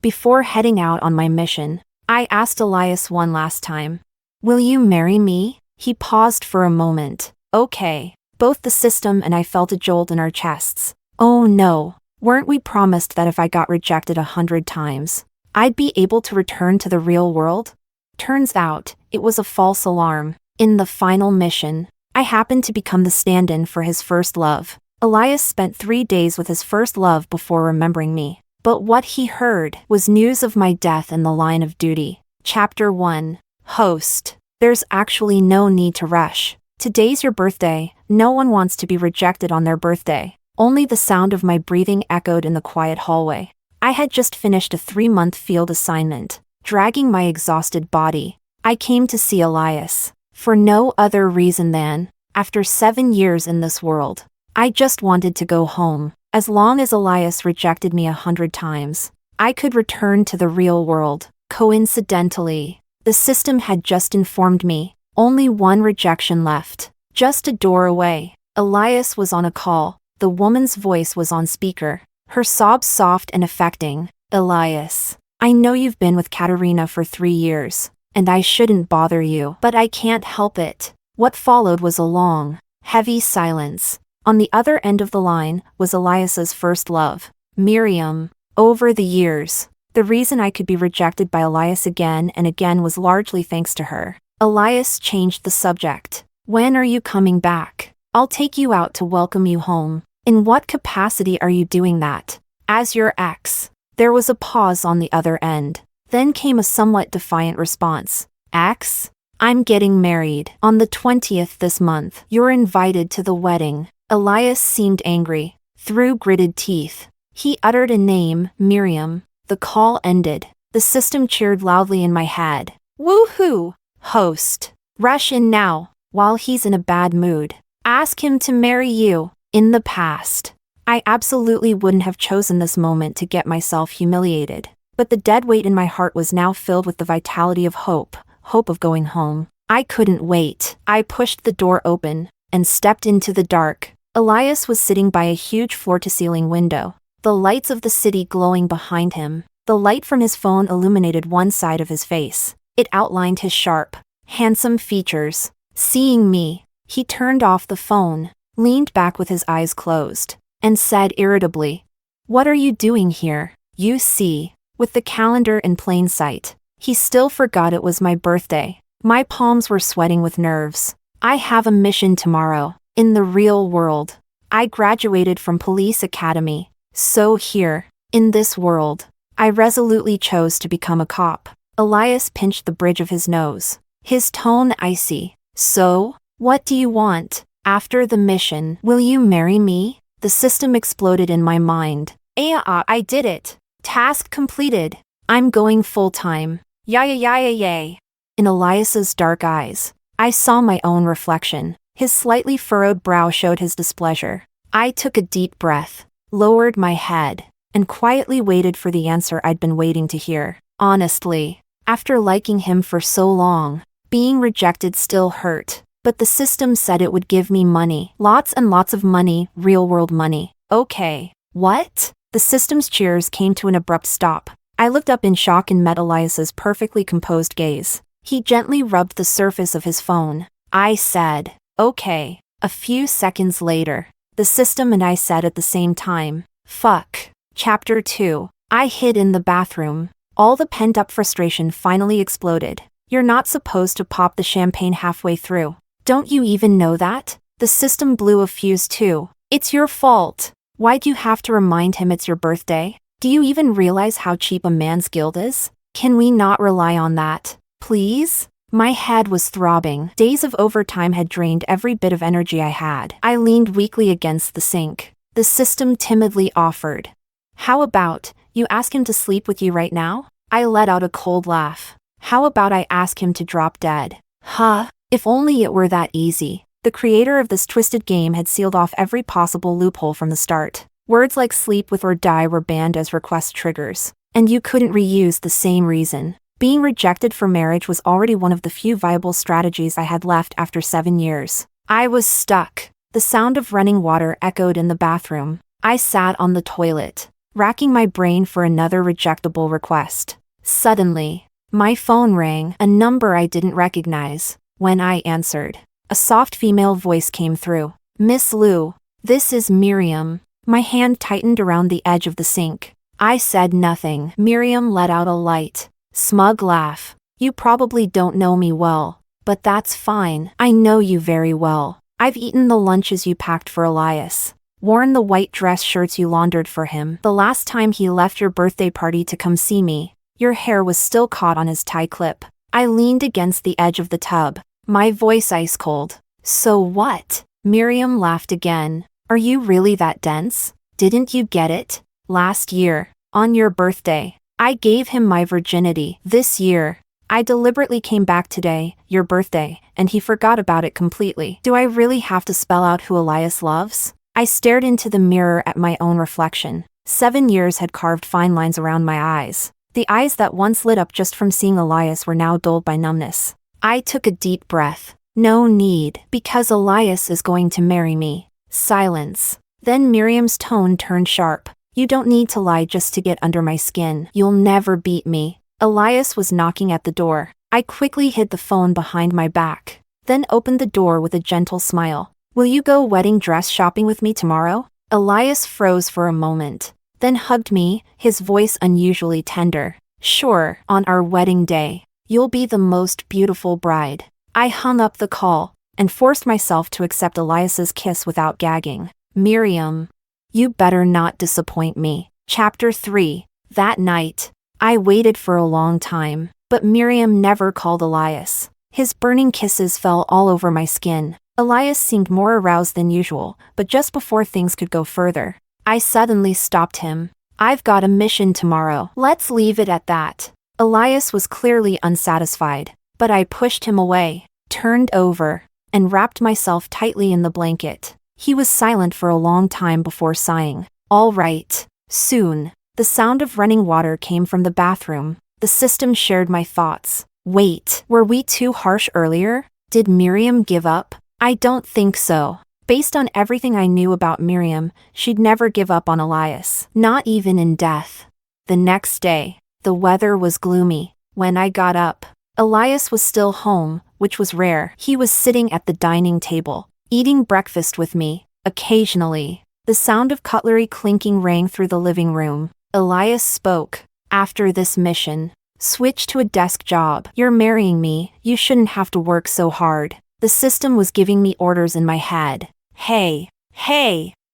Before heading out on my mission, I asked Elias one last time. Will you marry me? He paused for a moment. Okay. Both the system and I felt a jolt in our chests. Oh no. Weren't we promised that if I got rejected 100 times, I'd be able to return to the real world? Turns out, it was a false alarm. In the final mission, I happened to become the stand-in for his first love. Elias spent 3 days with his first love before remembering me. But what he heard was news of my death in the line of duty. Chapter 1. Host. There's actually no need to rush. Today's your birthday. No one wants to be rejected on their birthday. Only the sound of my breathing echoed in the quiet hallway. I had just finished a 3-month field assignment. Dragging my exhausted body, I came to see Elias. For no other reason than, after 7 years in this world, I just wanted to go home. As long as Elias rejected me 100 times, I could return to the real world. Coincidentally, the system had just informed me, only one rejection left. Just a door away. Elias was on a call. The woman's voice was on speaker. Her sobs soft and affecting. Elias, I know you've been with Katarina for 3 years, and I shouldn't bother you, but I can't help it. What followed was a long, heavy silence. On the other end of the line was Elias's first love, Miriam. Over the years, the reason I could be rejected by Elias again and again was largely thanks to her. Elias changed the subject. When are you coming back? I'll take you out to welcome you home. In what capacity are you doing that? As your ex. There was a pause on the other end. Then came a somewhat defiant response. Ex? I'm getting married on the 20th this month. You're invited to the wedding. Elias seemed angry. Through gritted teeth, he uttered a name, Miriam. The call ended. The system cheered loudly in my head. Woohoo! Host. Rush in now, while he's in a bad mood. Ask him to marry you. In the past, I absolutely wouldn't have chosen this moment to get myself humiliated. But the dead weight in my heart was now filled with the vitality of hope of going home. I couldn't wait. I pushed the door open and stepped into the dark. Elias was sitting by a huge floor-to-ceiling window, the lights of the city glowing behind him. The light from his phone illuminated one side of his face. It outlined his sharp, handsome features. Seeing me, he turned off the phone, leaned back with his eyes closed, and said irritably, "What are you doing here?" You see, with the calendar in plain sight, he still forgot it was my birthday. My palms were sweating with nerves. I have a mission tomorrow. In the real world, I graduated from police academy. So here, in this world, I resolutely chose to become a cop. Elias pinched the bridge of his nose, his tone icy. So, what do you want? After the mission, will you marry me? The system exploded in my mind. I did it. Task completed. I'm going full-time. Yay. In Elias's dark eyes, I saw my own reflection. His slightly furrowed brow showed his displeasure. I took a deep breath, lowered my head, and quietly waited for the answer I'd been waiting to hear. Honestly, after liking him for so long, being rejected still hurt. But the system said it would give me money. Lots and lots of money, real-world money. Okay. What? The system's cheers came to an abrupt stop. I looked up in shock and met Elias's perfectly composed gaze. He gently rubbed the surface of his phone. I said, okay. A few seconds later, the system and I said at the same time, fuck. Chapter 2. I hid in the bathroom. All the pent-up frustration finally exploded. You're not supposed to pop the champagne halfway through. Don't you even know that? The system blew a fuse too. It's your fault. Why'd you have to remind him it's your birthday? Do you even realize how cheap a man's guilt is? Can we not rely on that? Please? My head was throbbing. Days of overtime had drained every bit of energy I had. I leaned weakly against the sink. The system timidly offered. How about, you ask him to sleep with you right now? I let out a cold laugh. How about I ask him to drop dead? Huh? If only it were that easy. The creator of this twisted game had sealed off every possible loophole from the start. Words like sleep with or die were banned as request triggers. And you couldn't reuse the same reason. Being rejected for marriage was already one of the few viable strategies I had left after 7 years. I was stuck. The sound of running water echoed in the bathroom. I sat on the toilet, racking my brain for another rejectable request. Suddenly, my phone rang, a number I didn't recognize. When I answered, a soft female voice came through. "Miss Liu, this is Miriam." My hand tightened around the edge of the sink. I said nothing. Miriam let out a light, smug laugh. "You probably don't know me well, but that's fine. I know you very well. I've eaten the lunches you packed for Elias, worn the white dress shirts you laundered for him. The last time he left your birthday party to come see me, your hair was still caught on his tie clip." I leaned against the edge of the tub, my voice ice cold. "So what?" Miriam laughed again. "Are you really that dense? Didn't you get it? Last year, on your birthday, I gave him my virginity. This year, I deliberately came back today, your birthday, and he forgot about it completely. Do I really have to spell out who Elias loves?" I stared into the mirror at my own reflection. 7 years had carved fine lines around my eyes. The eyes that once lit up just from seeing Elias were now dulled by numbness. I took a deep breath. "No need, because Elias is going to marry me." Silence. Then Miriam's tone turned sharp. "You don't need to lie just to get under my skin. You'll never beat me." Elias was knocking at the door. I quickly hid the phone behind my back, then opened the door with a gentle smile. "Will you go wedding dress shopping with me tomorrow?" Elias froze for a moment, then hugged me, his voice unusually tender. "Sure, on our wedding day. You'll be the most beautiful bride." I hung up the call, and forced myself to accept Elias's kiss without gagging. "Miriam, you better not disappoint me." Chapter 3. That night, I waited for a long time, but Miriam never called Elias. His burning kisses fell all over my skin. Elias seemed more aroused than usual, but just before things could go further, I suddenly stopped him. "I've got a mission tomorrow. Let's leave it at that." Elias was clearly unsatisfied, but I pushed him away, turned over, and wrapped myself tightly in the blanket. He was silent for a long time before sighing. "All right, soon." The sound of running water came from the bathroom. The system shared my thoughts. Wait, were we too harsh earlier? Did Miriam give up? I don't think so. Based on everything I knew about Miriam, she'd never give up on Elias, not even in death. The next day, the weather was gloomy. When I got up, Elias was still home, which was rare. He was sitting at the dining table, eating breakfast with me. Occasionally, the sound of cutlery clinking rang through the living room. Elias spoke. "After this mission, switch to a desk job. You're marrying me, you shouldn't have to work so hard." The system was giving me orders in my head. Hey,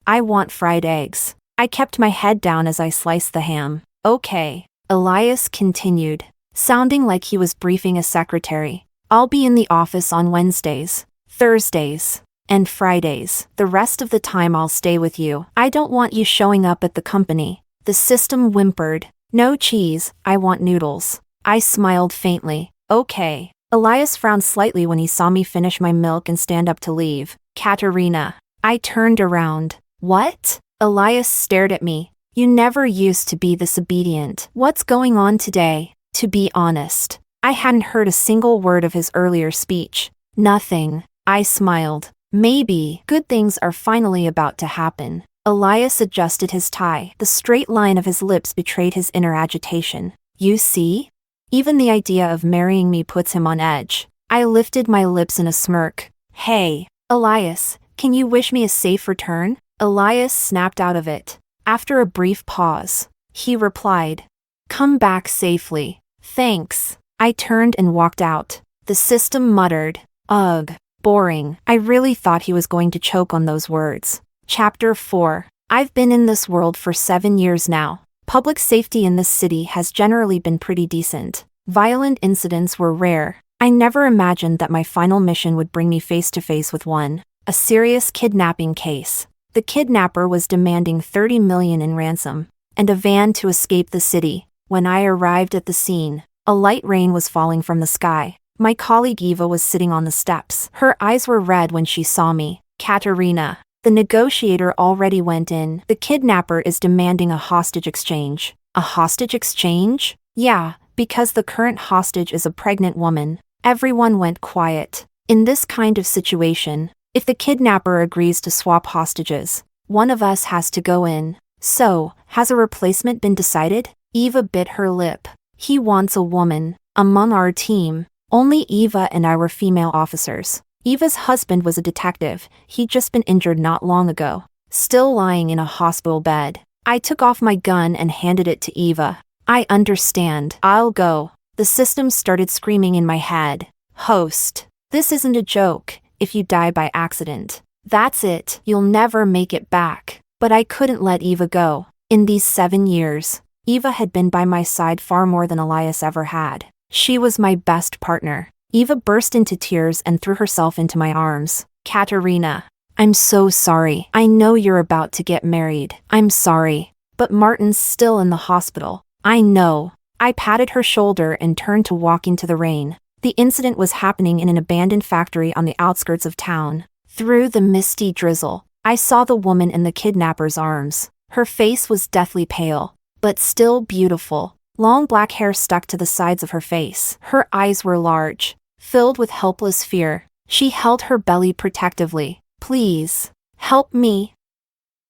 I want fried eggs." I kept my head down as I sliced the ham. "Okay," Elias continued, sounding like he was briefing a secretary. "I'll be in the office on Wednesdays, Thursdays, and Fridays. The rest of the time I'll stay with you. I don't want you showing up at the company." The system whimpered. "No cheese, I want noodles." I smiled faintly. "Okay." Elias frowned slightly when he saw me finish my milk and stand up to leave. "Katarina." I turned around. "What?" Elias stared at me. "You never used to be this obedient. What's going on today?" To be honest, I hadn't heard a single word of his earlier speech. "Nothing." I smiled. "Maybe good things are finally about to happen." Elias adjusted his tie. The straight line of his lips betrayed his inner agitation. "You see? Even the idea of marrying me puts him on edge." I lifted my lips in a smirk. "Hey, Elias, can you wish me a safe return?" Elias snapped out of it. After a brief pause, he replied, "Come back safely." "Thanks." I turned and walked out. The system muttered, "Ugh, boring." I really thought he was going to choke on those words. Chapter 4. I've been in this world for 7 years now. Public safety in this city has generally been pretty decent. Violent incidents were rare. I never imagined that my final mission would bring me face to face with one. A serious kidnapping case. The kidnapper was demanding $30 million in ransom, and a van to escape the city. When I arrived at the scene, a light rain was falling from the sky. My colleague Eva was sitting on the steps. Her eyes were red when she saw me. "Katarina." The negotiator already went in. "The kidnapper is demanding a hostage exchange." "A hostage exchange?" "Yeah, because the current hostage is a pregnant woman." Everyone went quiet. In this kind of situation, if the kidnapper agrees to swap hostages, one of us has to go in. So, has a replacement been decided? Eva bit her lip. He wants a woman. Among our team, only Eva and I were female officers. Eva's husband was a detective. He'd just been injured not long ago, still lying in a hospital bed. I took off my gun and handed it to Eva. I understand. I'll go. The system started screaming in my head. Host. This isn't a joke. If you die by accident, that's it. You'll never make it back. But I couldn't let Eva go. In these 7 years, Eva had been by my side far more than Elias ever had. She was my best partner. Eva burst into tears and threw herself into my arms. Katarina, I'm so sorry. I know you're about to get married. I'm sorry. But Martin's still in the hospital. I know. I patted her shoulder and turned to walk into the rain. The incident was happening in an abandoned factory on the outskirts of town. Through the misty drizzle, I saw the woman in the kidnapper's arms. Her face was deathly pale, but still beautiful. Long black hair stuck to the sides of her face. Her eyes were large, filled with helpless fear. She held her belly protectively. Please, help me.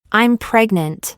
I'm pregnant.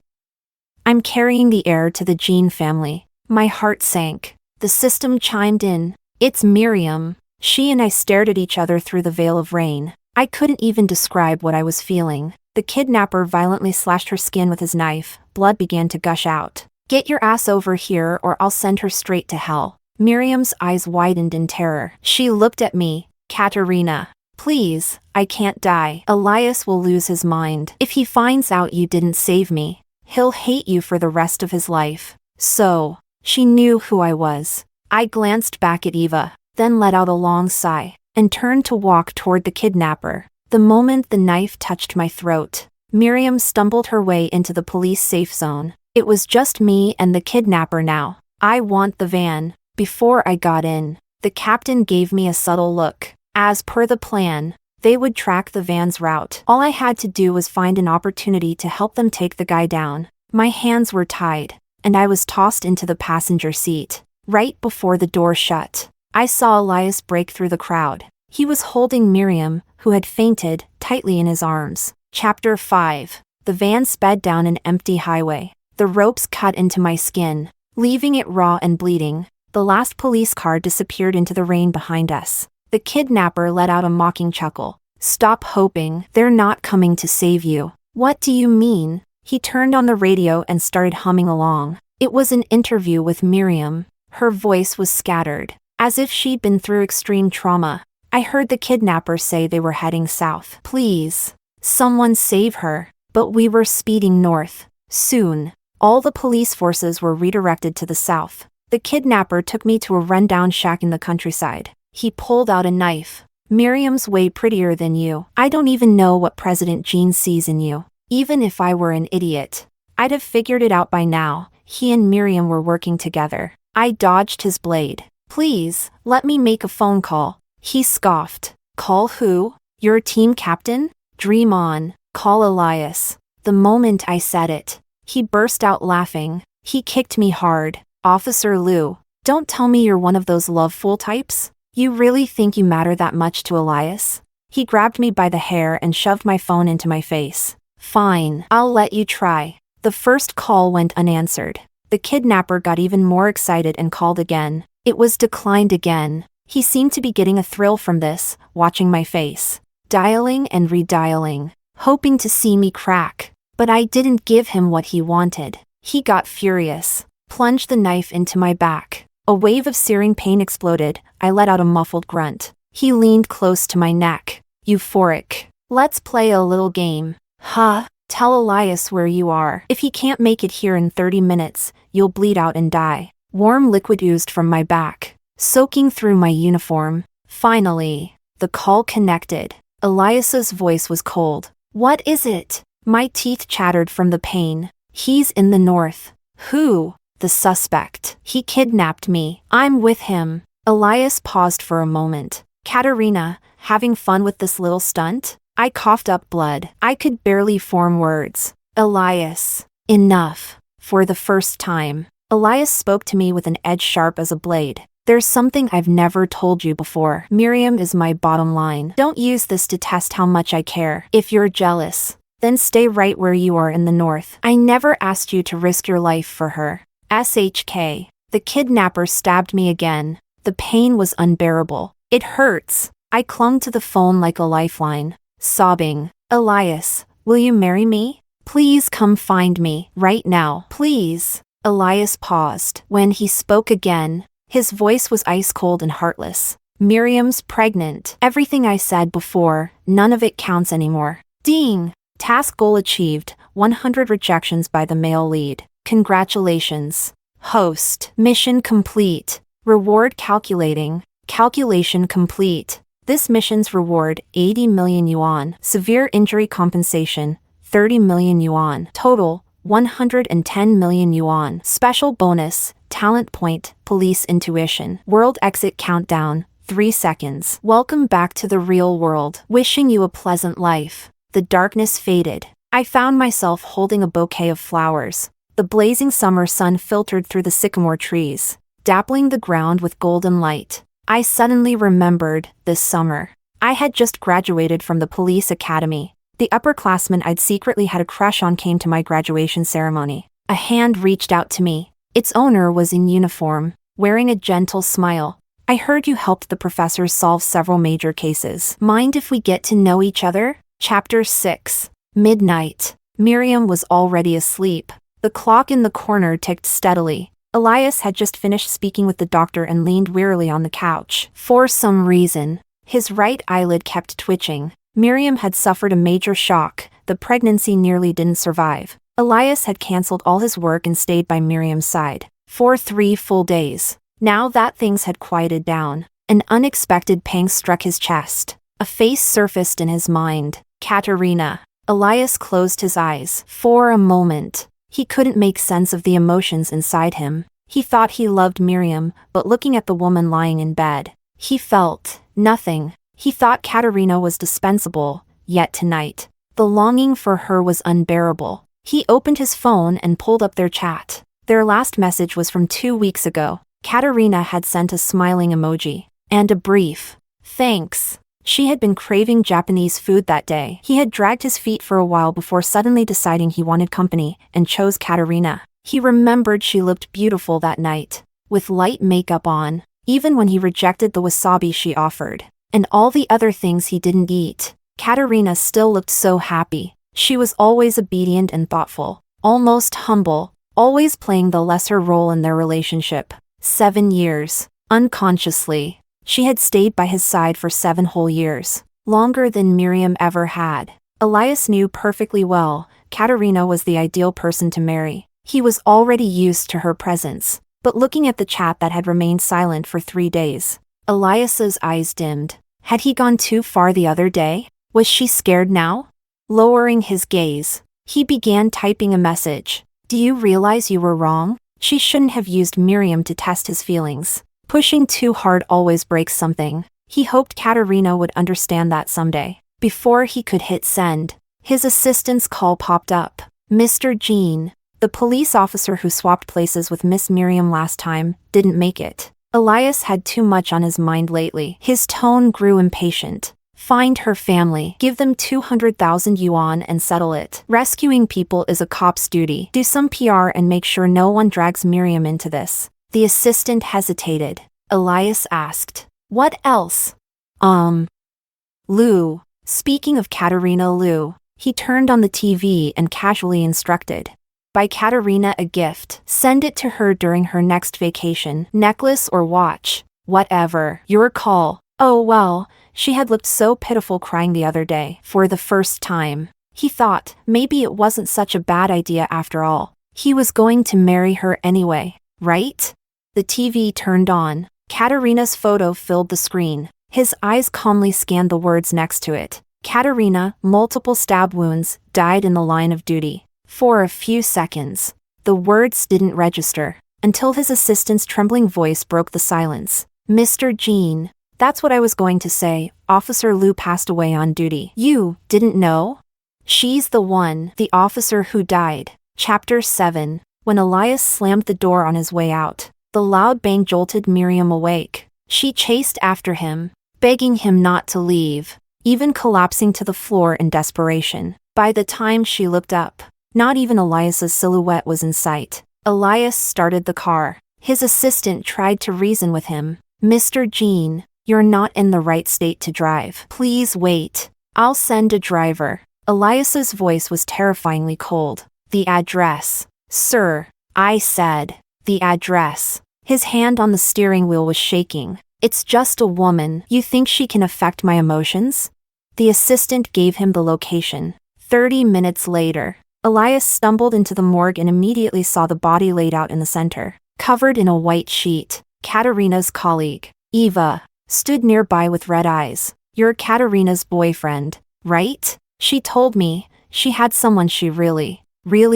I'm carrying the heir to the Jean family. My heart sank. The system chimed in. It's Miriam. She and I stared at each other through the veil of rain. I couldn't even describe what I was feeling. The kidnapper violently slashed her skin with his knife. Blood began to gush out. Get your ass over here or I'll send her straight to hell. Miriam's eyes widened in terror. She looked at me. Katarina. Please, I can't die. Elias will lose his mind. If he finds out you didn't save me, he'll hate you for the rest of his life. So, she knew who I was. I glanced back at Eva, then let out a long sigh, and turned to walk toward the kidnapper. The moment the knife touched my throat, Miriam stumbled her way into the police safe zone. It was just me and the kidnapper now. I want the van. Before I got in, the captain gave me a subtle look. As per the plan, they would track the van's route. All I had to do was find an opportunity to help them take the guy down. My hands were tied, and I was tossed into the passenger seat. Right before the door shut, I saw Elias break through the crowd. He was holding Miriam, who had fainted, tightly in his arms. Chapter 5. The van sped down an empty highway. The ropes cut into my skin, leaving it raw and bleeding. The last police car disappeared into the rain behind us. The kidnapper let out a mocking chuckle. Stop hoping. They're not coming to save you. What do you mean? He turned on the radio and started humming along. It was an interview with Miriam. Her voice was scattered, as if she'd been through extreme trauma. I heard the kidnapper say they were heading south. Please, someone save her. But we were speeding north. Soon, all the police forces were redirected to the south. The kidnapper took me to a rundown shack in the countryside. He pulled out a knife. Miriam's way prettier than you. I don't even know what President Jean sees in you. Even if I were an idiot, I'd have figured it out by now. He and Miriam were working together. I dodged his blade. Please, let me make a phone call. He scoffed. Call who? Your team captain? Dream on. Call Elias. The moment I said it, he burst out laughing. He kicked me hard. Officer Lou, don't tell me you're one of those love fool types. You really think you matter that much to Elias? He grabbed me by the hair and shoved my phone into my face. Fine, I'll let you try. The first call went unanswered. The kidnapper got even more excited and called again. It was declined again. He seemed to be getting a thrill from this, watching my face. Dialing and redialing, hoping to see me crack. But I didn't give him what he wanted. He got furious, plunged the knife into my back. A wave of searing pain exploded. I let out a muffled grunt. He leaned close to my neck. Euphoric. Let's play a little game. Huh? Tell Elias where you are. If he can't make it here in 30 minutes, you'll bleed out and die. Warm liquid oozed from my back, soaking through my uniform. Finally, the call connected. Elias's voice was cold. What is it? My teeth chattered from the pain. He's in the north. Who? The suspect. He kidnapped me. I'm with him. Elias paused for a moment. Katarina, having fun with this little stunt? I coughed up blood. I could barely form words. Elias. Enough. For the first time, Elias spoke to me with an edge sharp as a blade. There's something I've never told you before. Miriam is my bottom line. Don't use this to test how much I care. If you're jealous, Then stay right where you are in the north. I never asked you to risk your life for her. SHK. The kidnapper stabbed me again. The pain was unbearable. It hurts. I clung to the phone like a lifeline, sobbing. Elias, will you marry me? Please come find me, right now, please. Elias paused. When he spoke again, his voice was ice cold and heartless. Miriam's pregnant. Everything I said before, none of it counts anymore. Ding! Task goal achieved, 100 rejections by the male lead. Congratulations. Host. Mission complete. Reward calculating. Calculation complete. This mission's reward, 80 million yuan. Severe injury compensation, 30 million yuan. Total, 110 million yuan. Special bonus, talent point, police intuition. World exit countdown, 3 seconds. Welcome back to the real world. Wishing you a pleasant life. The darkness faded. I found myself holding a bouquet of flowers. The blazing summer sun filtered through the sycamore trees, dappling the ground with golden light. I suddenly remembered, this summer, I had just graduated from the police academy. The upperclassman I'd secretly had a crush on came to my graduation ceremony. A hand reached out to me. Its owner was in uniform, wearing a gentle smile. I heard you helped the professors solve several major cases. Mind if we get to know each other? Chapter 6. Midnight. Miriam was already asleep. The clock in the corner ticked steadily. Elias had just finished speaking with the doctor and leaned wearily on the couch. For some reason, his right eyelid kept twitching. Miriam had suffered a major shock. The pregnancy nearly didn't survive. Elias had cancelled all his work and stayed by Miriam's side for 3 full days. Now that things had quieted down, an unexpected pang struck his chest. A face surfaced in his mind. Katarina. Elias closed his eyes. For a moment, he couldn't make sense of the emotions inside him. He thought he loved Miriam, but looking at the woman lying in bed, he felt nothing. He thought Katarina was dispensable, yet tonight, the longing for her was unbearable. He opened his phone and pulled up their chat. Their last message was from 2 weeks ago. Katarina had sent a smiling emoji and a brief thanks. She had been craving Japanese food that day. He had dragged his feet for a while before suddenly deciding he wanted company and chose Katarina. He remembered she looked beautiful that night, with light makeup on, even when he rejected the wasabi she offered, and all the other things he didn't eat. Katarina still looked so happy. She was always obedient and thoughtful, almost humble, always playing the lesser role in their relationship. 7 years. Unconsciously, she had stayed by his side for 7 whole years, longer than Miriam ever had. Elias knew perfectly well, Katarina was the ideal person to marry. He was already used to her presence, but looking at the chat that had remained silent for 3 days, Elias's eyes dimmed. Had he gone too far the other day? Was she scared now? Lowering his gaze, he began typing a message. Do you realize you were wrong? She shouldn't have used Miriam to test his feelings. Pushing too hard always breaks something. He hoped Katarina would understand that someday. Before he could hit send, his assistant's call popped up. Mr. Jean, the police officer who swapped places with Miss Miriam last time, didn't make it. Elias had too much on his mind lately. His tone grew impatient. Find her family, give them 200,000 yuan and settle it. Rescuing people is a cop's duty. Do some PR and make sure no one drags Miriam into this. The assistant hesitated. Elias asked, what else? Lou. Speaking of Katarina Lou, he turned on the TV and casually instructed. Buy Katarina a gift. Send it to her during her next vacation. Necklace or watch. Whatever. Your call. Oh well, she had looked so pitiful crying the other day. For the first time, he thought, maybe it wasn't such a bad idea after all. He was going to marry her anyway, right? The TV turned on. Katarina's photo filled the screen. His eyes calmly scanned the words next to it. Katarina, multiple stab wounds, died in the line of duty. For a few seconds, the words didn't register, until his assistant's trembling voice broke the silence. Mr. Jean. That's what I was going to say. Officer Liu passed away on duty. You didn't know? She's the one, the officer who died. Chapter 7. When Elias slammed the door on his way out, the loud bang jolted Miriam awake. She chased after him, begging him not to leave, even collapsing to the floor in desperation. By the time she looked up, not even Elias's silhouette was in sight. Elias started the car. His assistant tried to reason with him. Mr. Jean, you're not in the right state to drive. Please wait. I'll send a driver. Elias's voice was terrifyingly cold. The address. Sir, I said. The address. His hand on the steering wheel was shaking. It's just a woman. You think she can affect my emotions? The assistant gave him the location. 30 minutes later, Elias stumbled into the morgue and immediately saw the body laid out in the center, covered in a white sheet. Katarina's colleague, Eva, stood nearby with red eyes. You're Katarina's boyfriend, right? She told me she had someone she really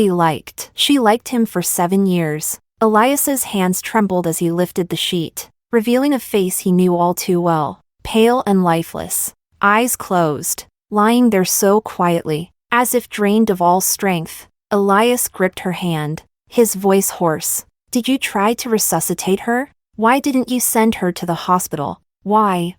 liked. She liked him for 7 years. Elias's hands trembled as he lifted the sheet, revealing a face he knew all too well, pale and lifeless, eyes closed, lying there so quietly, as if drained of all strength. Elias gripped her hand, his voice hoarse. Did you try to resuscitate her? Why didn't you send her to the hospital? Why?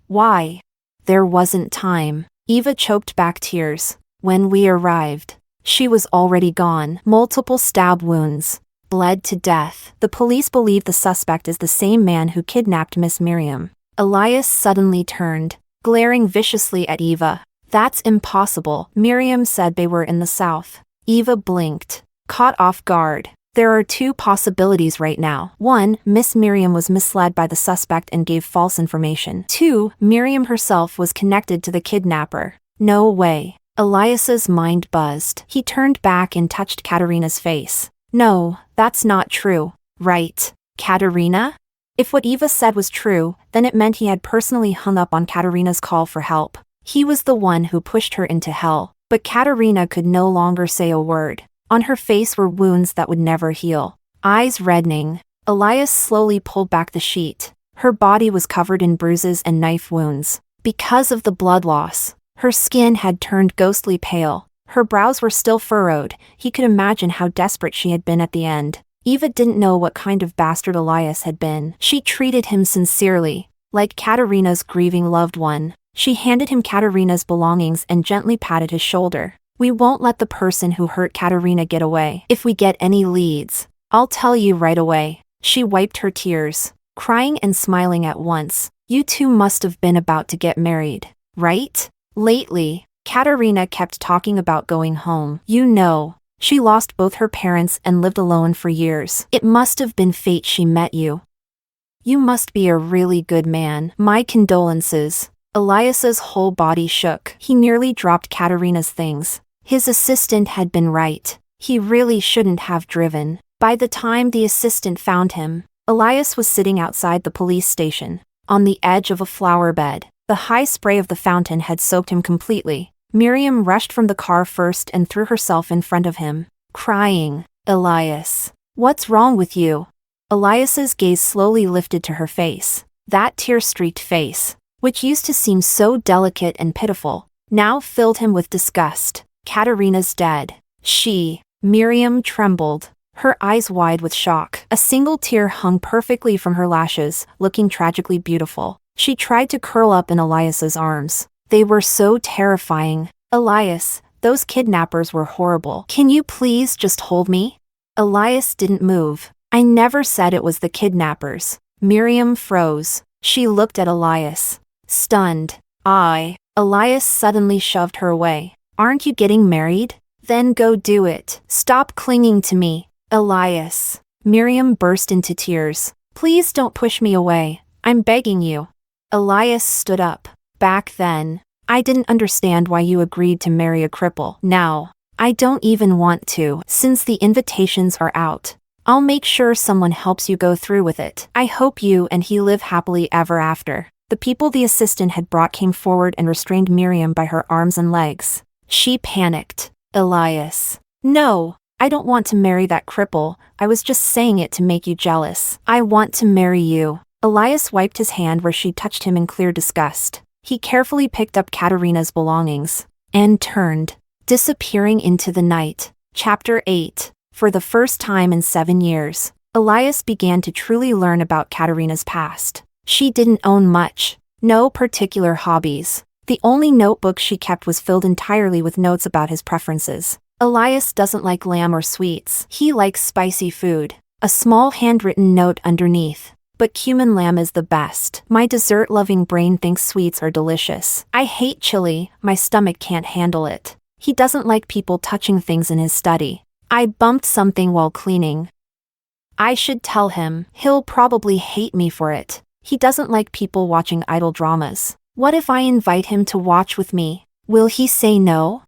There wasn't time. Eva choked back tears. When we arrived, she was already gone. Multiple stab wounds. Bled to death. The police believe the suspect is the same man who kidnapped Miss Miriam. Elias suddenly turned, glaring viciously at Eva. That's impossible. Miriam said they were in the south. Eva blinked, caught off guard. There are 2 possibilities right now. 1, Miss Miriam was misled by the suspect and gave false information. 2, Miriam herself was connected to the kidnapper. No way. Elias's mind buzzed. He turned back and touched Katarina's face. No, that's not true. Right. Katarina? If what Eva said was true, then it meant he had personally hung up on Katarina's call for help. He was the one who pushed her into hell. But Katarina could no longer say a word. On her face were wounds that would never heal. Eyes reddening, Elias slowly pulled back the sheet. Her body was covered in bruises and knife wounds. Because of the blood loss, her skin had turned ghostly pale. Her brows were still furrowed. He could imagine how desperate she had been at the end. Eva didn't know what kind of bastard Elias had been. She treated him sincerely, like Katarina's grieving loved one. She handed him Katarina's belongings and gently patted his shoulder. We won't let the person who hurt Katarina get away. If we get any leads, I'll tell you right away. She wiped her tears, crying and smiling at once. You 2 must have been about to get married, right? Lately, Katarina kept talking about going home. You know, she lost both her parents and lived alone for years. It must have been fate she met you. You must be a really good man. My condolences. Elias's whole body shook. He nearly dropped Katarina's things. His assistant had been right. He really shouldn't have driven. By the time the assistant found him, Elias was sitting outside the police station, on the edge of a flower bed. The high spray of the fountain had soaked him completely. Miriam rushed from the car first and threw herself in front of him, crying, Elias, what's wrong with you? Elias's gaze slowly lifted to her face. That tear-streaked face, which used to seem so delicate and pitiful, now filled him with disgust. Katarina's dead. Miriam trembled, her eyes wide with shock. A single tear hung perfectly from her lashes, looking tragically beautiful. She tried to curl up in Elias's arms. They were so terrifying. Elias, those kidnappers were horrible. Can you please just hold me? Elias didn't move. I never said it was the kidnappers. Miriam froze. She looked at Elias, stunned. Elias suddenly shoved her away. Aren't you getting married? Then go do it. Stop clinging to me. Elias. Miriam burst into tears. Please don't push me away. I'm begging you. Elias stood up. Back then, I didn't understand why you agreed to marry a cripple. Now, I don't even want to. Since the invitations are out, I'll make sure someone helps you go through with it. I hope you and he live happily ever after. The people the assistant had brought came forward and restrained Miriam by her arms and legs. She panicked. Elias. No, I don't want to marry that cripple. I was just saying it to make you jealous. I want to marry you. Elias wiped his hand where she touched him in clear disgust. He carefully picked up Katarina's belongings and turned, disappearing into the night. Chapter 8. For the first time in 7 years, Elias began to truly learn about Katarina's past. She didn't own much, no particular hobbies, The only notebook she kept was filled entirely with notes about his preferences. Elias doesn't like lamb or sweets. He likes spicy food. A small handwritten note underneath. But cumin lamb is the best. My dessert-loving brain thinks sweets are delicious. I hate chili, my stomach can't handle it. He doesn't like people touching things in his study. I bumped something while cleaning. I should tell him. He'll probably hate me for it. He doesn't like people watching idol dramas. What if I invite him to watch with me? Will he say no?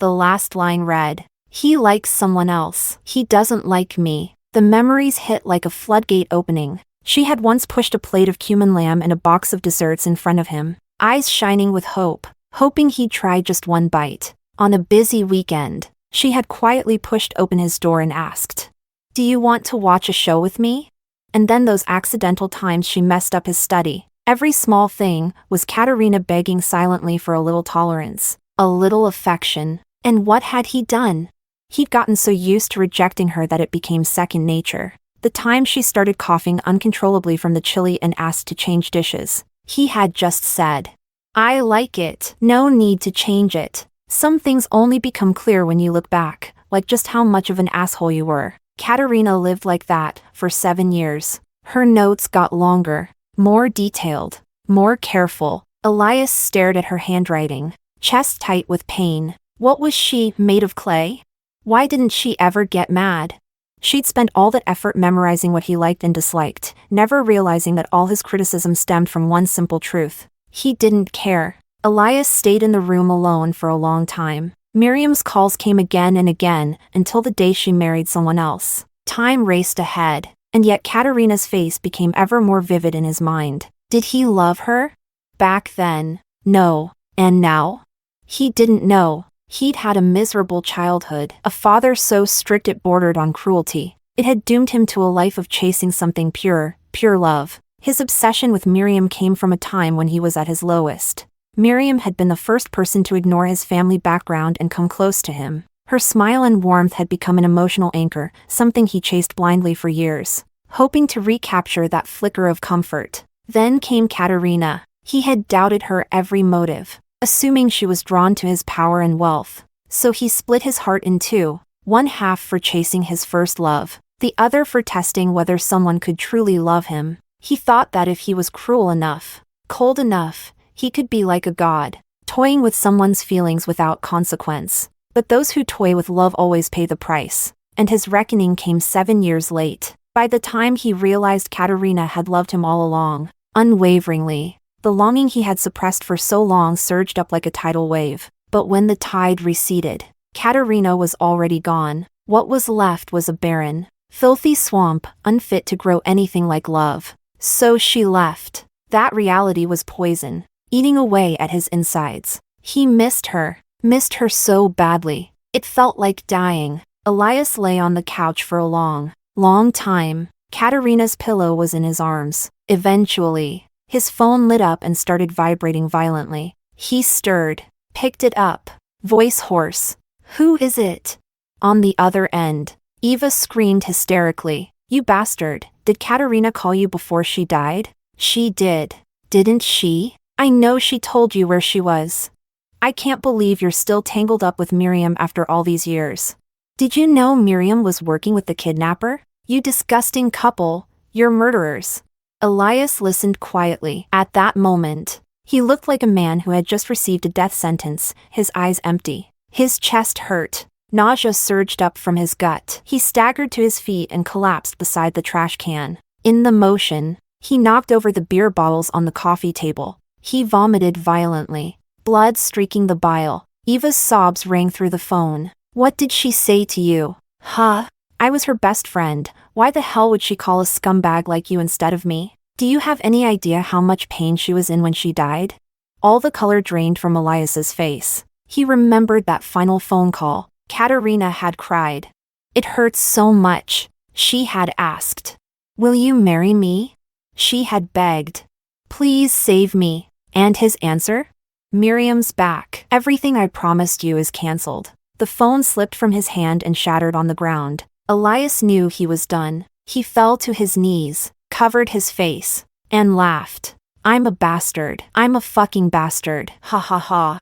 The last line read, he likes someone else. He doesn't like me. The memories hit like a floodgate opening. She had once pushed a plate of cumin lamb and a box of desserts in front of him, eyes shining with hope, hoping he'd try just one bite. On a busy weekend, she had quietly pushed open his door and asked, "Do you want to watch a show with me?" And then those accidental times she messed up his study. Every small thing was Katarina begging silently for a little tolerance, a little affection. And what had he done? He'd gotten so used to rejecting her that it became second nature. The time she started coughing uncontrollably from the chili and asked to change dishes, he had just said, "I like it. No need to change it." Some things only become clear when you look back, like just how much of an asshole you were. Katarina lived like that for 7 years. Her notes got longer, more detailed, more careful. Elias stared at her handwriting, chest tight with pain. What was she, made of clay? Why didn't she ever get mad? She'd spent all that effort memorizing what he liked and disliked, never realizing that all his criticism stemmed from one simple truth. He didn't care. Elias stayed in the room alone for a long time. Miriam's calls came again and again, until the day she married someone else. Time raced ahead, and yet Katarina's face became ever more vivid in his mind. Did he love her? Back then, no. And now? He didn't know. He'd had a miserable childhood, a father so strict it bordered on cruelty. It had doomed him to a life of chasing something pure love. His obsession with Miriam came from a time when he was at his lowest. Miriam had been the first person to ignore his family background and come close to him. Her smile and warmth had become an emotional anchor, something he chased blindly for years, hoping to recapture that flicker of comfort. Then came Katarina. He had doubted her every motive, assuming she was drawn to his power and wealth. So he split his heart in two, one half for chasing his first love, the other for testing whether someone could truly love him. He thought that if he was cruel enough, cold enough, he could be like a god, toying with someone's feelings without consequence. But those who toy with love always pay the price, and his reckoning came 7 years late. By the time he realized Katarina had loved him all along, unwaveringly, the longing he had suppressed for so long surged up like a tidal wave. But when the tide receded, Katarina was already gone. What was left was a barren, filthy swamp, unfit to grow anything like love. So she left. That reality was poison, eating away at his insides. He missed her so badly. It felt like dying. Elias lay on the couch for a long time. Katarina's pillow was in his arms. Eventually, his phone lit up and started vibrating violently. He stirred, picked it up, voice hoarse. "Who is it?" On the other end, Eva screamed hysterically. "You bastard, did Katarina call you before she died?" "She did. Didn't she? I know she told you where she was. I can't believe you're still tangled up with Miriam after all these years. Did you know Miriam was working with the kidnapper? You disgusting couple, you're murderers." Elias listened quietly. At that moment, he looked like a man who had just received a death sentence, his eyes empty. His chest hurt. Nausea surged up from his gut. He staggered to his feet and collapsed beside the trash can. In the motion, he knocked over the beer bottles on the coffee table. He vomited violently, blood streaking the bile. Eva's sobs rang through the phone. "What did she say to you?" "Huh? I was her best friend. Why the hell would she call a scumbag like you instead of me? Do you have any idea how much pain she was in when she died?" All the color drained from Elias's face. He remembered that final phone call. Katarina had cried. "It hurts so much," she had asked. "Will you marry me?" She had begged. "Please save me." And his answer? "Miriam's back. Everything I promised you is cancelled." The phone slipped from his hand and shattered on the ground. Elias knew he was done. He fell to his knees, covered his face, and laughed. I'm a bastard. I'm a fucking bastard. Ha ha ha.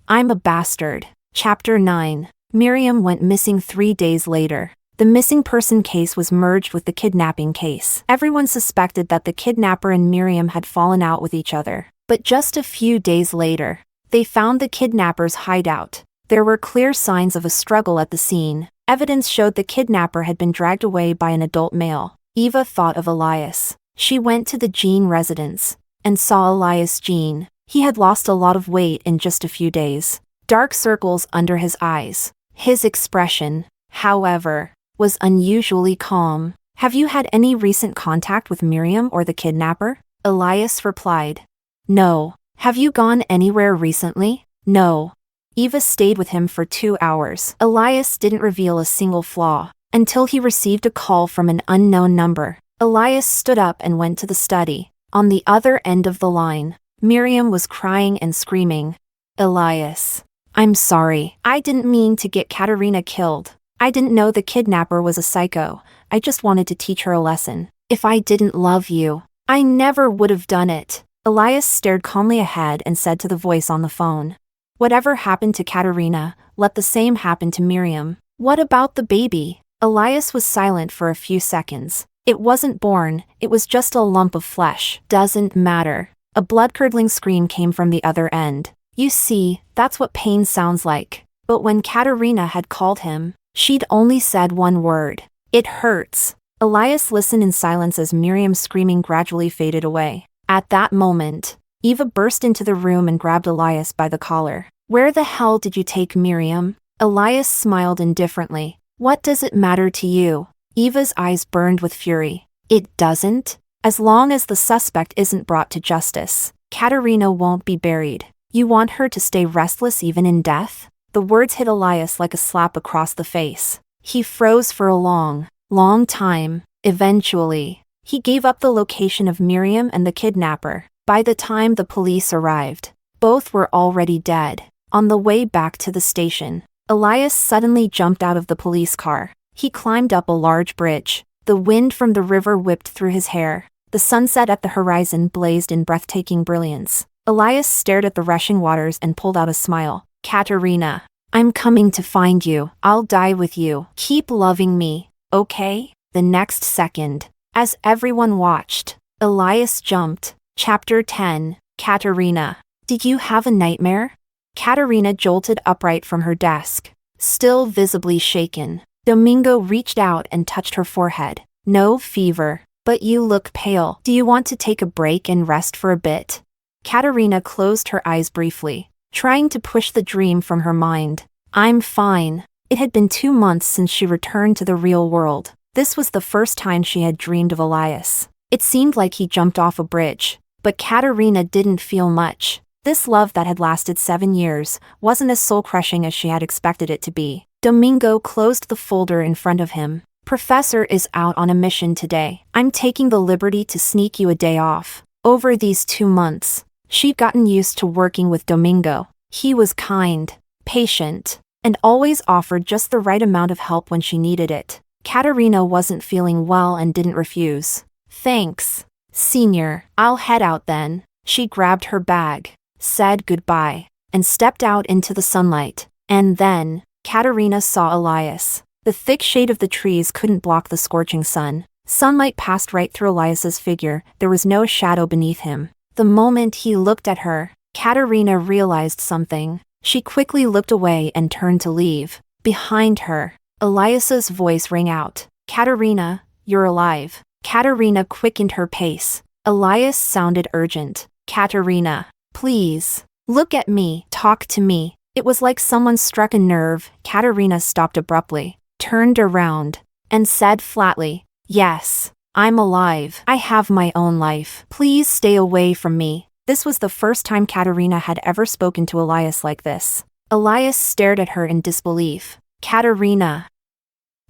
I'm a bastard. Chapter 9. Miriam went missing 3 days later. The missing person case was merged with the kidnapping case. Everyone suspected that the kidnapper and Miriam had fallen out with each other. But just a few days later, they found the kidnapper's hideout. There were clear signs of a struggle at the scene. Evidence showed the kidnapper had been dragged away by an adult male. Eva thought of Elias. She went to the Jean residence and saw Elias Jean. He had lost a lot of weight in just a few days. Dark circles under his eyes. His expression, however, was unusually calm. Have you had any recent contact with Miriam or the kidnapper? Elias replied. No. Have you gone anywhere recently? No. Eva stayed with him for 2 hours. Elias didn't reveal a single flaw until he received a call from an unknown number. Elias stood up and went to the study. On the other end of the line, Miriam was crying and screaming. Elias, I'm sorry. I didn't mean to get Katarina killed. I didn't know the kidnapper was a psycho. I just wanted to teach her a lesson. If I didn't love you, I never would have done it. Elias stared calmly ahead and said to the voice on the phone. Whatever happened to Katarina, let the same happen to Miriam. What about the baby? Elias was silent for a few seconds. It wasn't born, it was just a lump of flesh. Doesn't matter. A blood-curdling scream came from the other end. You see, that's what pain sounds like. But when Katarina had called him, she'd only said one word. It hurts. Elias listened in silence as Miriam's screaming gradually faded away. At that moment, Eva burst into the room and grabbed Elias by the collar. Where the hell did you take Miriam? Elias smiled indifferently. What does it matter to you? Eva's eyes burned with fury. It doesn't? As long as the suspect isn't brought to justice, Katarina won't be buried. You want her to stay restless even in death? The words hit Elias like a slap across the face. He froze for a long time. Eventually, he gave up the location of Miriam and the kidnapper. By the time the police arrived, both were already dead. On the way back to the station, Elias suddenly jumped out of the police car. He climbed up a large bridge. The wind from the river whipped through his hair. The sunset at the horizon blazed in breathtaking brilliance. Elias stared at the rushing waters and pulled out a smile. Katarina, I'm coming to find you. I'll die with you. Keep loving me, okay? The next second, as everyone watched, Elias jumped. Chapter 10. Katarina. Did you have a nightmare? Katarina jolted upright from her desk, still visibly shaken. Domingo reached out and touched her forehead. No fever, but you look pale. Do you want to take a break and rest for a bit? Katarina closed her eyes briefly, trying to push the dream from her mind. I'm fine. It had been 2 months since she returned to the real world. This was the first time she had dreamed of Elias. It seemed like he jumped off a bridge, but Katarina didn't feel much. This love that had lasted 7 years wasn't as soul-crushing as she had expected it to be. Domingo closed the folder in front of him. Professor is out on a mission today. I'm taking the liberty to sneak you a day off. Over these 2 months, she'd gotten used to working with Domingo. He was kind, patient, and always offered just the right amount of help when she needed it. Katarina wasn't feeling well and didn't refuse. Thanks, Senior. I'll head out then. She grabbed her bag, said goodbye, and stepped out into the sunlight. And then, Katarina saw Elias. The thick shade of the trees couldn't block the scorching sun. Sunlight passed right through Elias's figure. There was no shadow beneath him. The moment he looked at her, Katarina realized something. She quickly looked away and turned to leave. Behind her, Elias's voice rang out. Katarina, you're alive. Katarina quickened her pace. Elias sounded urgent. Katarina, please, look at me, talk to me. It was like someone struck a nerve. Katarina stopped abruptly, turned around, and said flatly, yes, I'm alive. I have my own life. Please stay away from me. This was the first time Katarina had ever spoken to Elias like this. Elias stared at her in disbelief. Katarina,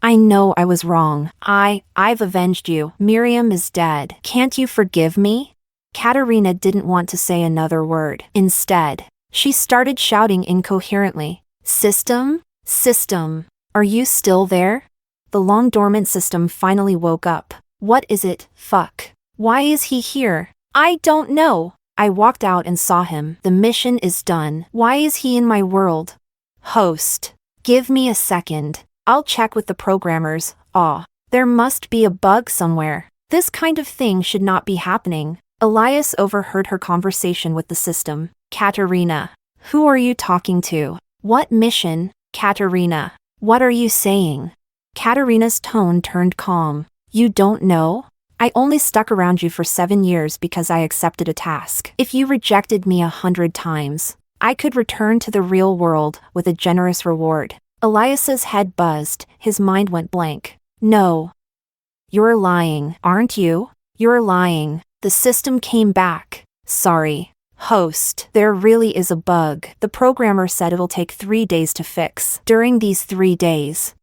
I know I was wrong. I've avenged you. Miriam is dead. Can't you forgive me? Katarina didn't want to say another word. Instead, she started shouting incoherently. System? System. Are you still there? The long dormant system finally woke up. What is it? Fuck. Why is he here? I don't know. I walked out and saw him. The mission is done. Why is he in my world? Host. Give me a second. I'll check with the programmers. There must be a bug somewhere. This kind of thing should not be happening. Elias overheard her conversation with the system. Katarina. Who are you talking to? What mission? Katarina. What are you saying? Katarina's tone turned calm. You don't know? I only stuck around you for 7 years because I accepted a task. If you rejected me 100 times, I could return to the real world with a generous reward. Elias's head buzzed, his mind went blank. No. You're lying, aren't you? You're lying. The system came back. Sorry. Host. There really is a bug. The programmer said it'll take 3 days to fix. During these 3 days,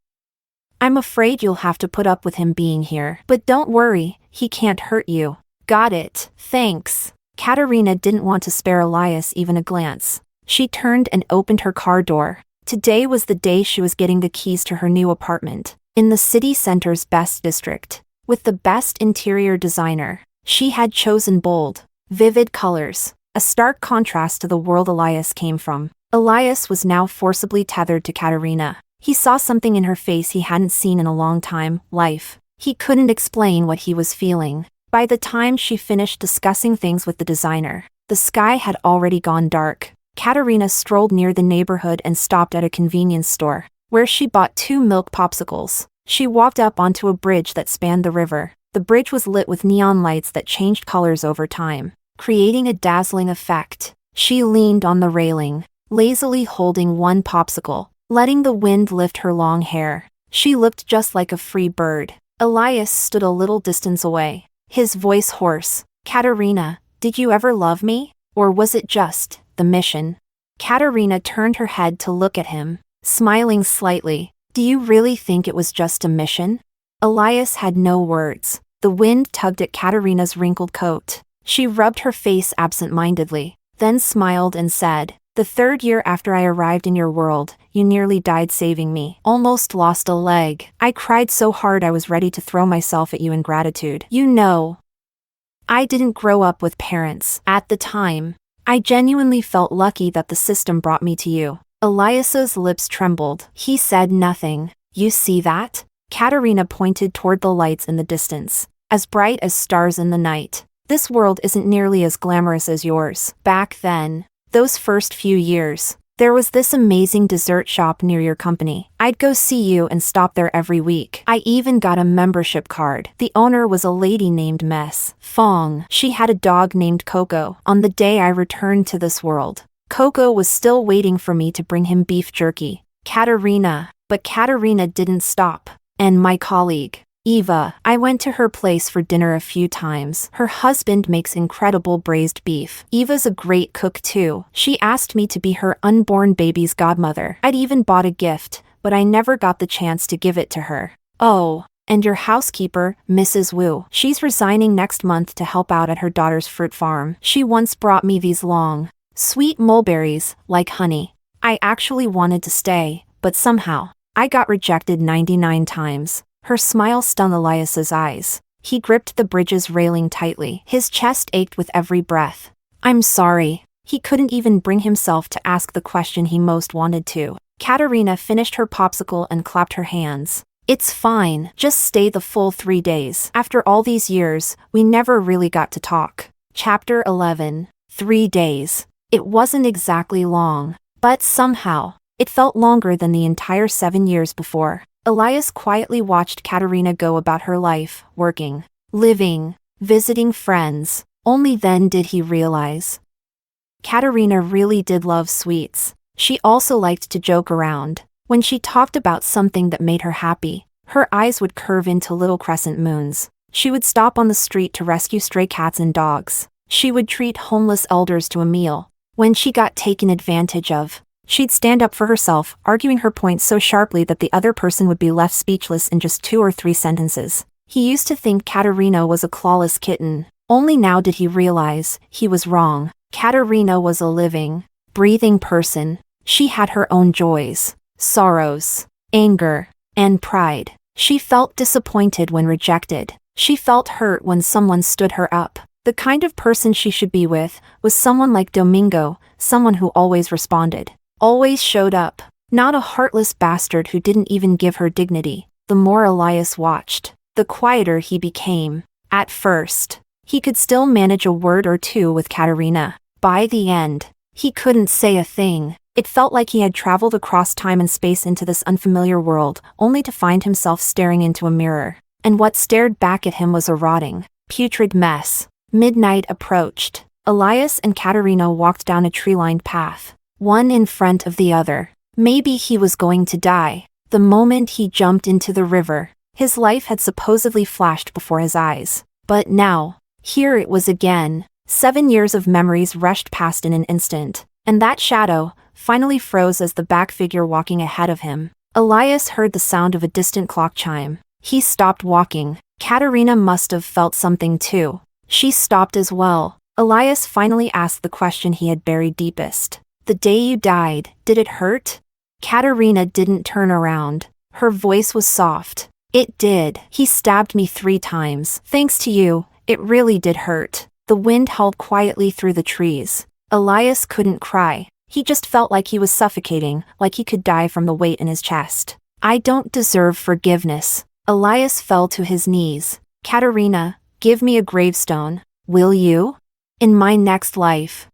I'm afraid you'll have to put up with him being here. But don't worry, he can't hurt you. Got it. Thanks. Katarina didn't want to spare Elias even a glance. She turned and opened her car door. Today was the day she was getting the keys to her new apartment. In the city center's best district, with the best interior designer. She had chosen bold, vivid colors, a stark contrast to the world Elias came from. Elias was now forcibly tethered to Katarina. He saw something in her face he hadn't seen in a long time, life. He couldn't explain what he was feeling. By the time she finished discussing things with the designer, the sky had already gone dark. Katarina strolled near the neighborhood and stopped at a convenience store, where she bought 2 milk popsicles. She walked up onto a bridge that spanned the river. The bridge was lit with neon lights that changed colors over time, creating a dazzling effect. She leaned on the railing, lazily holding one popsicle, letting the wind lift her long hair. She looked just like a free bird. Elias stood a little distance away, his voice hoarse. Katarina, did you ever love me? Or was it just the mission? Katarina turned her head to look at him, smiling slightly. Do you really think it was just a mission? Elias had no words. The wind tugged at Katarina's wrinkled coat. She rubbed her face absent-mindedly, then smiled and said, The 3rd year after I arrived in your world, you nearly died saving me. Almost lost a leg. I cried so hard I was ready to throw myself at you in gratitude. You know, I didn't grow up with parents. At the time, I genuinely felt lucky that the system brought me to you. Elias's lips trembled. He said nothing. You see that? Katarina pointed toward the lights in the distance, as bright as stars in the night. This world isn't nearly as glamorous as yours. Back then, those first few years, there was this amazing dessert shop near your company. I'd go see you and stop there every week. I even got a membership card. The owner was a lady named Mess Fong. She had a dog named Coco. On the day I returned to this world, Coco was still waiting for me to bring him beef jerky. But Katarina didn't stop. And my colleague, Eva, I went to her place for dinner a few times. Her husband makes incredible braised beef. Eva's a great cook too. She asked me to be her unborn baby's godmother. I'd even bought a gift, but I never got the chance to give it to her. Oh, and your housekeeper, Mrs. Wu. She's resigning next month to help out at her daughter's fruit farm. She once brought me these long, sweet mulberries, like honey. I actually wanted to stay, but somehow, I got rejected 99 times. Her smile stung Elias's eyes. He gripped the bridge's railing tightly. His chest ached with every breath. I'm sorry. He couldn't even bring himself to ask the question he most wanted to. Katarina finished her popsicle and clapped her hands. It's fine. Just stay the full 3 days. After all these years, we never really got to talk. Chapter 11. 3 days. It wasn't exactly long, but somehow, it felt longer than the entire 7 years before. Elias quietly watched Katarina go about her life, working, living, visiting friends. Only then did he realize. Katarina really did love sweets. She also liked to joke around. When she talked about something that made her happy, her eyes would curve into little crescent moons. She would stop on the street to rescue stray cats and dogs. She would treat homeless elders to a meal. When she got taken advantage of, she'd stand up for herself, arguing her point so sharply that the other person would be left speechless in just 2 or 3 sentences. He used to think Katarina was a clawless kitten. Only now did he realize he was wrong. Katarina was a living, breathing person. She had her own joys, sorrows, anger, and pride. She felt disappointed when rejected. She felt hurt when someone stood her up. The kind of person she should be with was someone like Domingo, someone who always responded, always showed up, not a heartless bastard who didn't even give her dignity. The more Elias watched, the quieter he became. At first, he could still manage a word or two with Katarina. By the end, he couldn't say a thing. It felt like he had traveled across time and space into this unfamiliar world, only to find himself staring into a mirror. And what stared back at him was a rotting, putrid mess. Midnight approached. Elias and Katarina walked down a tree-lined path, one in front of the other. Maybe he was going to die. The moment he jumped into the river, his life had supposedly flashed before his eyes. But now, here it was again. 7 years of memories rushed past in an instant, and that shadow finally froze as the back figure walking ahead of him. Elias heard the sound of a distant clock chime. He stopped walking. Katarina must have felt something too. She stopped as well. Elias finally asked the question he had buried deepest. The day you died, did it hurt? Katarina didn't turn around. Her voice was soft. It did. He stabbed me 3 times. Thanks to you, it really did hurt. The wind howled quietly through the trees. Elias couldn't cry. He just felt like he was suffocating, like he could die from the weight in his chest. I don't deserve forgiveness. Elias fell to his knees. Katarina, give me a gravestone. Will you? In my next life.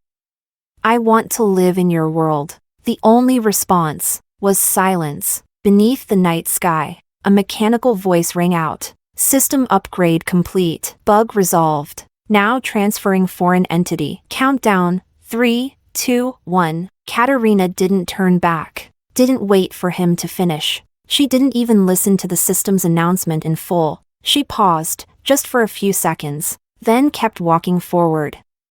I want to live in your world. The only response was silence. Beneath the night sky, a mechanical voice rang out. System upgrade complete. Bug resolved. Now transferring foreign entity. Countdown, 3, 2, 1. Katarina didn't turn back. Didn't wait for him to finish. She didn't even listen to the system's announcement in full. She paused, just for a few seconds, then kept walking forward.